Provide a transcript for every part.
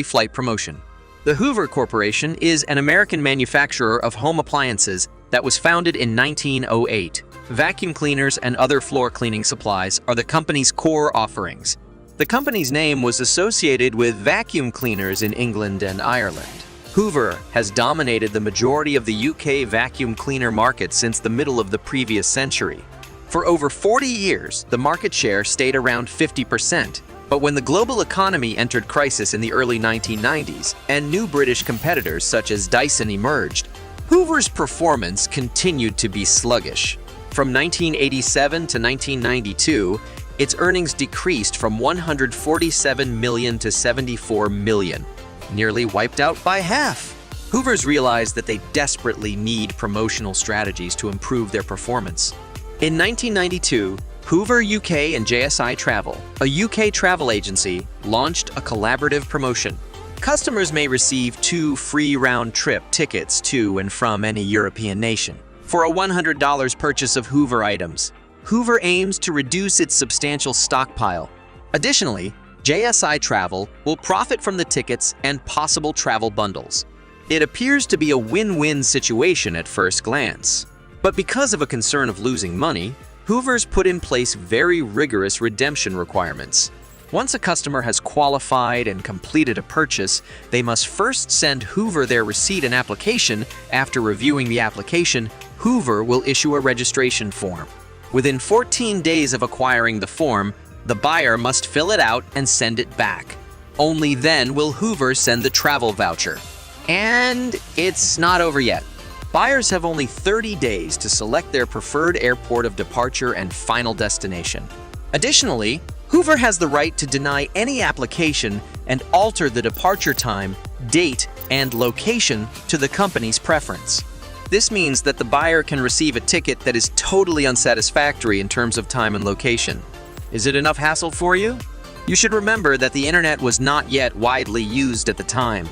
Flight promotion. The Hoover Corporation is an American manufacturer of home appliances that was founded in 1908. Vacuum cleaners and other floor cleaning supplies are the company's core offerings. The company's name was associated with vacuum cleaners in England and Ireland. Hoover has dominated the majority of the UK vacuum cleaner market since the middle of the previous century. For over 40 years, the market share stayed around 50%. But when the global economy entered crisis in the early 1990s and new British competitors such as Dyson emerged, Hoover's performance continued to be sluggish. From 1987 to 1992, its earnings decreased from $147 million to $74 million, nearly wiped out by half. Hoover's realized that they desperately need promotional strategies to improve their performance. In 1992, Hoover UK and JSI Travel, a UK travel agency, launched a collaborative promotion. Customers may receive 2 free round-trip tickets to and from any European nation for a $100 purchase of Hoover items. Hoover aims to reduce its substantial stockpile. Additionally, JSI Travel will profit from the tickets and possible travel bundles. It appears to be a win-win situation at first glance. But because of a concern of losing money, Hoover's put in place very rigorous redemption requirements. Once a customer has qualified and completed a purchase, they must first send Hoover their receipt and application. After reviewing the application, Hoover will issue a registration form. Within 14 days of acquiring the form, the buyer must fill it out and send it back. Only then will Hoover send the travel voucher. And it's not over yet. Buyers have only 30 days to select their preferred airport of departure and final destination. Additionally, Hoover has the right to deny any application and alter the departure time, date, and location to the company's preference. This means that the buyer can receive a ticket that is totally unsatisfactory in terms of time and location. Is it enough hassle for you? You should remember that the internet was not yet widely used at the time.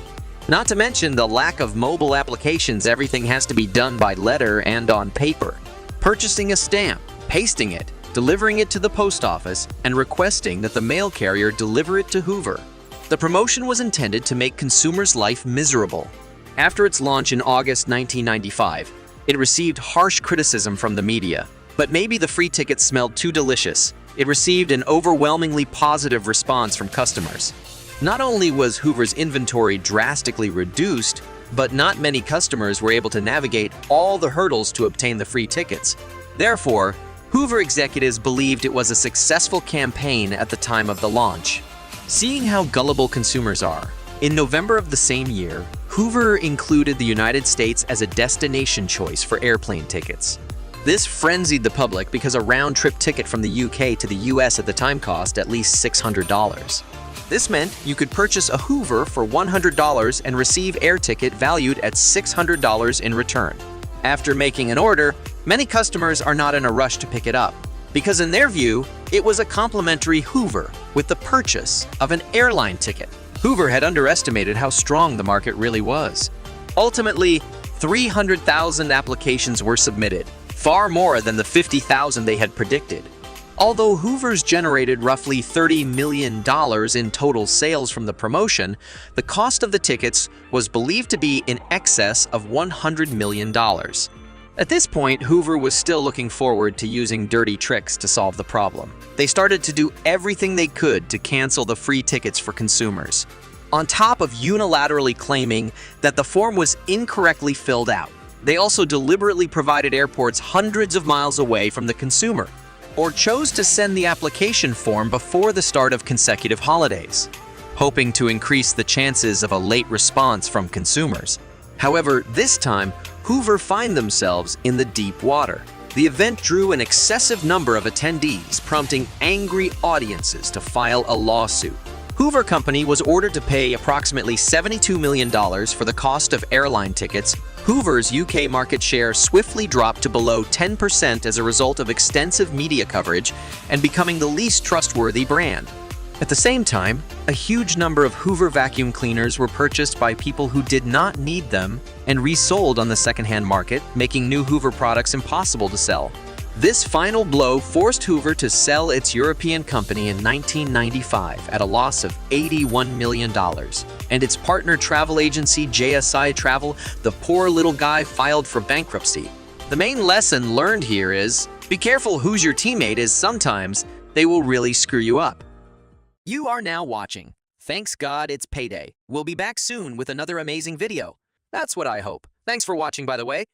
Not to mention the lack of mobile applications, everything has to be done by letter and on paper. Purchasing a stamp, pasting it, delivering it to the post office, and requesting that the mail carrier deliver it to Hoover. The promotion was intended to make consumers' life miserable. After its launch in August 1995, it received harsh criticism from the media. But maybe the free tickets smelled too delicious. It received an overwhelmingly positive response from customers. Not only was Hoover's inventory drastically reduced, but not many customers were able to navigate all the hurdles to obtain the free tickets. Therefore, Hoover executives believed it was a successful campaign at the time of the launch. Seeing how gullible consumers are, in November of the same year, Hoover included the United States as a destination choice for airplane tickets. This frenzied the public because a round-trip ticket from the UK to the US at the time cost at least $600. This meant you could purchase a Hoover for $100 and receive air ticket valued at $600 in return. After making an order, many customers are not in a rush to pick it up, because in their view, it was a complimentary Hoover with the purchase of an airline ticket. Hoover had underestimated how strong the market really was. Ultimately, 300,000 applications were submitted, far more than the 50,000 they had predicted. Although Hoover's generated roughly $30 million in total sales from the promotion, the cost of the tickets was believed to be in excess of $100 million. At this point, Hoover was still looking forward to using dirty tricks to solve the problem. They started to do everything they could to cancel the free tickets for consumers. On top of unilaterally claiming that the form was incorrectly filled out, they also deliberately provided airports hundreds of miles away from the consumer, or chose to send the application form before the start of consecutive holidays, hoping to increase the chances of a late response from consumers. However, this time, Hoover find themselves in the deep water. The event drew an excessive number of attendees, prompting angry audiences to file a lawsuit. Hoover Company was ordered to pay approximately $72 million for the cost of airline tickets. Hoover's UK market share swiftly dropped to below 10% as a result of extensive media coverage and becoming the least trustworthy brand. At the same time, a huge number of Hoover vacuum cleaners were purchased by people who did not need them and resold on the secondhand market, making new Hoover products impossible to sell. This final blow forced Hoover to sell its European company in 1995 at a loss of $81 million. and its partner travel agency JSI Travel, the poor little guy filed for bankruptcy. The main lesson learned here is, be careful who's your teammate, as sometimes they will really screw you up. You are now watching. Thanks God it's payday. We'll be back soon with another amazing video. That's what I hope. Thanks for watching, by the way.